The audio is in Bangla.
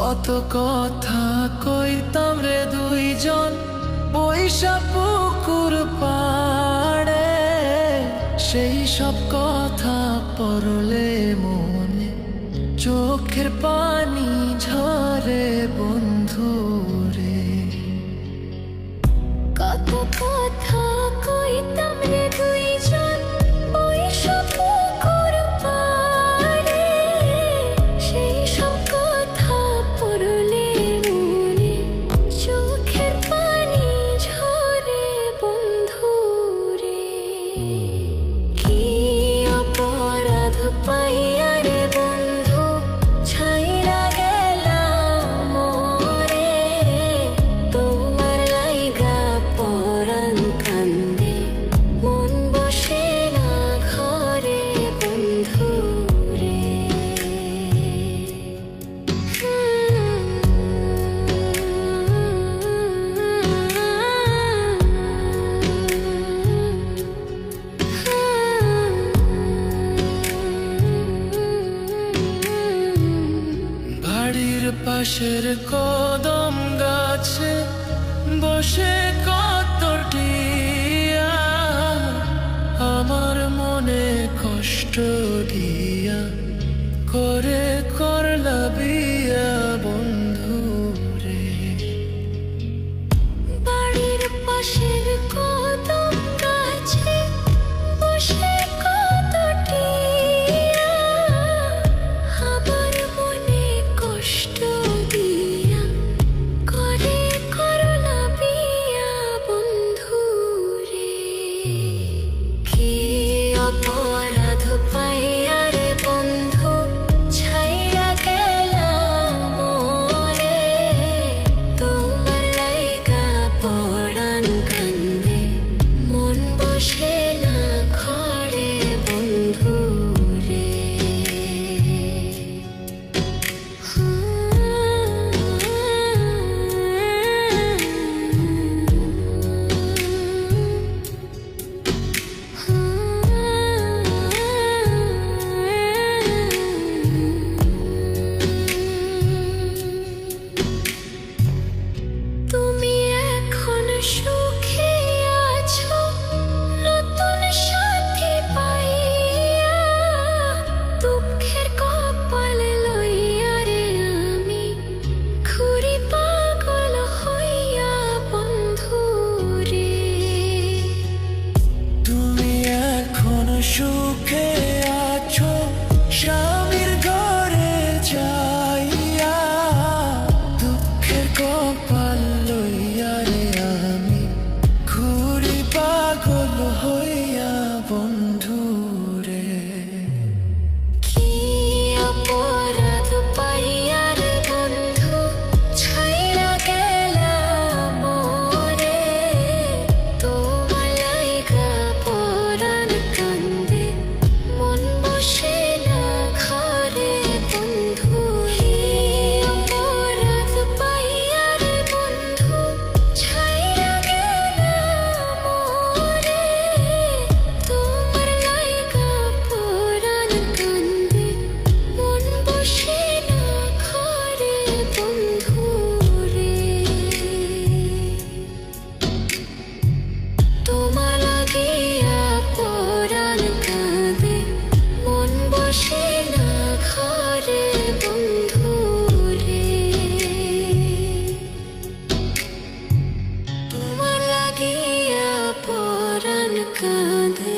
কত কথা কইতাম রে দুইজন বৈশা পুকুর পাড়ে, সেই সব কথা পড়লে মনে চোখের পানি ঝরে বন্ধু রে। কত কথা কইতাম রে দুইজন বৈশা পুকুর পাড়ে, সেই সব কথা পড়লে মনে চোখের পানি ঝরে বন্ধু রে। কি অপরাধ পাইয়া রে বন্ধু ছাইরা গেলাম মোরে, তোমার লাইগা পরাণ কান্দে মন বসে না ঘরে বন্ধু রে। বাড়ির পাশের কদম গাছে বসে কত টিয়া আমার মনে কষ্ট দিয়া করে করলা বিয়া বন্ধু রে। বাড়ির পাশের কদম গাছে বসে কত টিয়া আমার মনে কষ্ট দিয়া করে করলা বিয়া বন্ধু রে। কি অপরাধ পাইয়া রে বন্ধু ছাইয়া গেলাম মোরে, তোমার লাইগা পরাণ কান্দে মন বসে না ঘরে বন্ধু রে। তুমি এখন সুখে আছো নতুন সাথী পাইয়া, দুঃখের কপাল লইয়া রে আমি ঘুরি পাগল হইয়া বন্ধু রে। তুমি এখন সুখে আছো স্বামীর ঘরে যাইয়া, দুঃখের কপাল লইয়া রে আমি ঘুরি পাগল হইয়া বন্ধু রে। কি অপরাধ পাইয়া রে বন্ধু ছাইরা গেলাম মোরে, তোমার লাইগা পরাণ কান্দে মন বসে না ঘরে বন্ধু। কি অপরাধ পাইয়া রে বন্ধু ছাইরা গেলাম মোরে, তোমার লাইগা পরাণ কান্দে মন বসে না ঘরে বন্ধু রে। তোমার লাগিয়া পরাণ কাঁদে মন বসে না ঘরে বন্ধু রে। তোমার লাগিয়া পরাণ কাঁদে